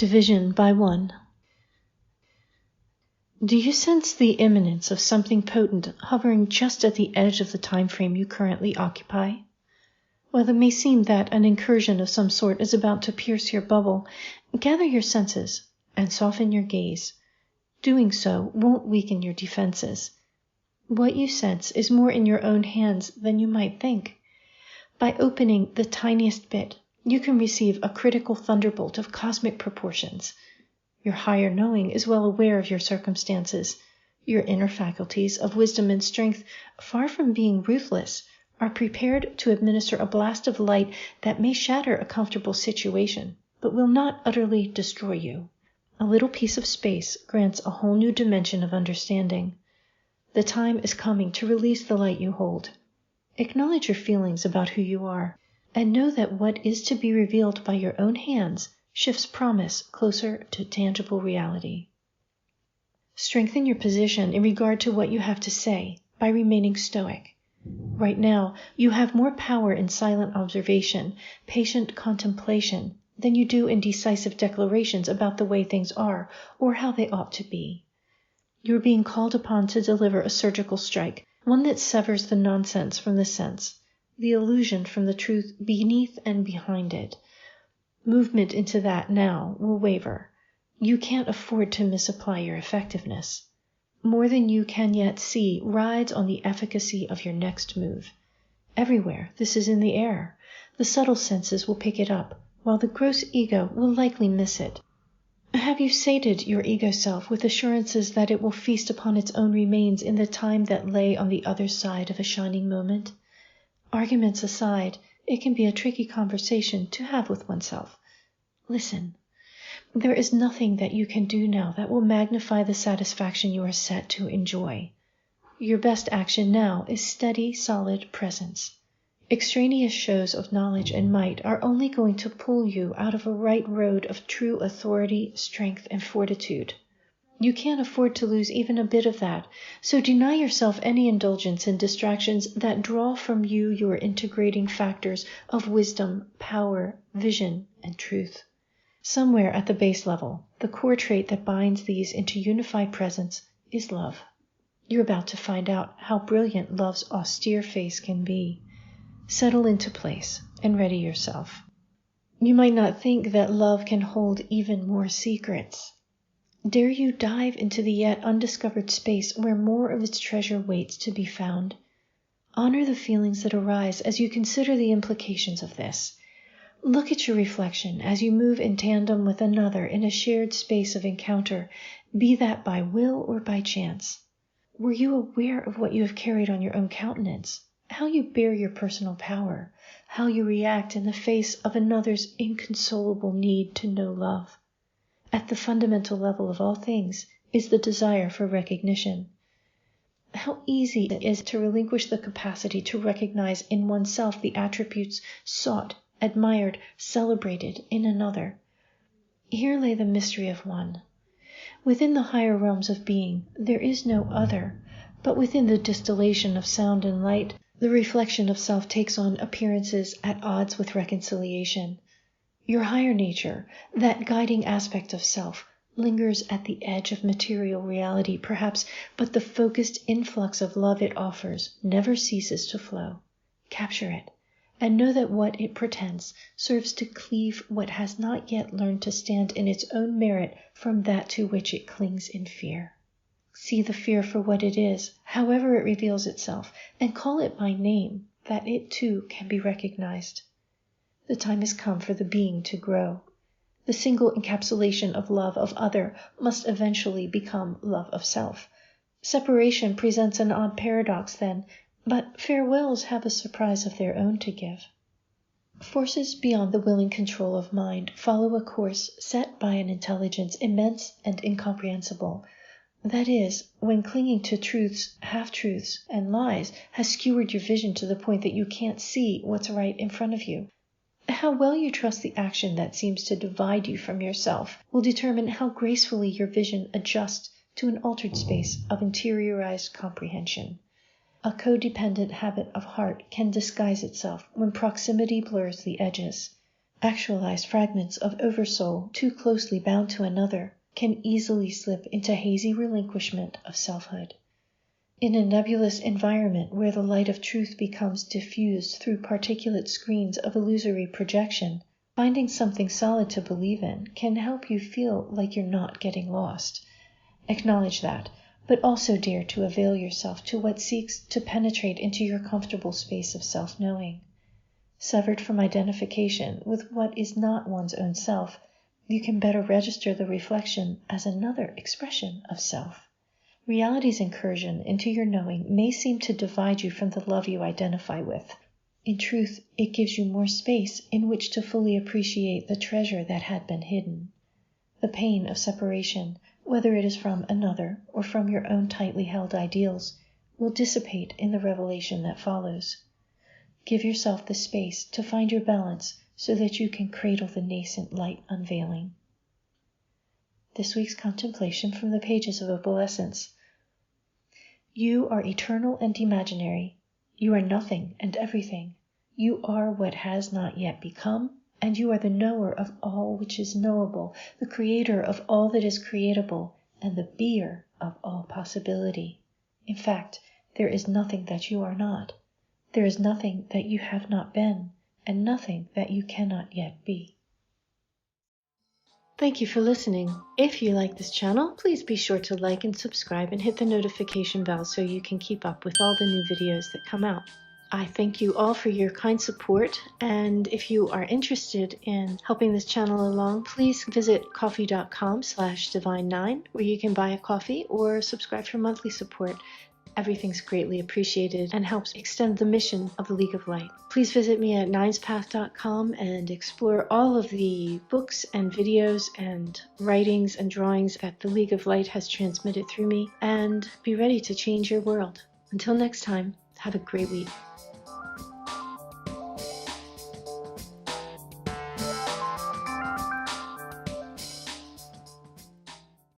Division by 1. Do you sense the immanence of something potent hovering just at the edge of the time frame you currently occupy? While it may seem that an incursion of some sort is about to pierce your bubble, gather your senses and soften your gaze. Doing so won't weaken your defenses. What you sense is more in your own hands than you might think. By opening the tiniest bit, you can receive a critical thunderbolt of cosmic proportions. Your higher knowing is well aware of your circumstances. Your inner faculties of wisdom and strength, far from being ruthless, are prepared to administer a blast of light that may shatter a comfortable situation, but will not utterly destroy you. A little piece of space grants a whole new dimension of understanding. The time is coming to release the light you hold. Acknowledge your feelings about who you are, and know that what is to be revealed by your own hands shifts promise closer to tangible reality. Strengthen your position in regard to what you have to say by remaining stoic. Right now, you have more power in silent observation, patient contemplation, than you do in decisive declarations about the way things are or how they ought to be. You are being called upon to deliver a surgical strike, one that severs the nonsense from the sense, the illusion from the truth beneath and behind it. Movement into that now will waver. You can't afford to misapply your effectiveness. More than you can yet see rides on the efficacy of your next move. Everywhere this is in the air. The subtle senses will pick it up, while the gross ego will likely miss it. Have you sated your ego self with assurances that it will feast upon its own remains in the time that lay on the other side of a shining moment? Arguments aside, it can be a tricky conversation to have with oneself. Listen. There is nothing that you can do now that will magnify the satisfaction you are set to enjoy. Your best action now is steady, solid presence. Extraneous shows of knowledge and might are only going to pull you out of a right road of true authority, strength, and fortitude. You can't afford to lose even a bit of that, so deny yourself any indulgence in distractions that draw from you your integrating factors of wisdom, power, vision, and truth. Somewhere at the base level, the core trait that binds these into unified presence is love. You're about to find out how brilliant love's austere face can be. Settle into place and ready yourself. You might not think that love can hold even more secrets. Dare you dive into the yet undiscovered space where more of its treasure waits to be found? Honor the feelings that arise as you consider the implications of this. Look at your reflection as you move in tandem with another in a shared space of encounter, be that by will or by chance. Were you aware of what you have carried on your own countenance, how you bear your personal power, how you react in the face of another's inconsolable need to know love? At the fundamental level of all things is the desire for recognition. How easy it is to relinquish the capacity to recognize in oneself the attributes sought, admired, celebrated in another. Here lay the mystery of one. Within the higher realms of being, there is no other, but within the distillation of sound and light, the reflection of self takes on appearances at odds with reconciliation. Your higher nature, that guiding aspect of self, lingers at the edge of material reality perhaps, but the focused influx of love it offers never ceases to flow. Capture it, and know that what it pretends serves to cleave what has not yet learned to stand in its own merit from that to which it clings in fear. See the fear for what it is, however it reveals itself, and call it by name, that it too can be recognized. The time has come for the being to grow. The single encapsulation of love of other must eventually become love of self. Separation presents an odd paradox then, but farewells have a surprise of their own to give. Forces beyond the willing control of mind follow a course set by an intelligence immense and incomprehensible. That is, when clinging to truths, half-truths, and lies has skewered your vision to the point that you can't see what's right in front of you. How well you trust the action that seems to divide you from yourself will determine how gracefully your vision adjusts to an altered space of interiorized comprehension. A codependent habit of heart can disguise itself when proximity blurs the edges. Actualized fragments of oversoul too closely bound to another can easily slip into hazy relinquishment of selfhood. In a nebulous environment where the light of truth becomes diffused through particulate screens of illusory projection, finding something solid to believe in can help you feel like you're not getting lost. Acknowledge that, but also dare to avail yourself to what seeks to penetrate into your comfortable space of self-knowing. Severed from identification with what is not one's own self, you can better register the reflection as another expression of self. Reality's incursion into your knowing may seem to divide you from the love you identify with. In truth, it gives you more space in which to fully appreciate the treasure that had been hidden. The pain of separation, whether it is from another or from your own tightly held ideals, will dissipate in the revelation that follows. Give yourself the space to find your balance so that you can cradle the nascent light unveiling. This week's contemplation from the pages of Opalescence. You are eternal and imaginary. You are nothing and everything. You are what has not yet become, and you are the knower of all which is knowable, the creator of all that is creatable, and the beer of all possibility. In fact, there is nothing that you are not. There is nothing that you have not been, and nothing that you cannot yet be. Thank you for listening. If you like this channel, please be sure to like and subscribe and hit the notification bell so you can keep up with all the new videos that come out. I thank you all for your kind support, and if you are interested in helping this channel along, please visit coffee.com/divine9 where you can buy a coffee or subscribe for monthly support. Everything's greatly appreciated and helps extend the mission of the League of Light. Please visit me at ninespath.com and explore all of the books and videos and writings and drawings that the League of Light has transmitted through me, and be ready to change your world. Until next time, have a great week.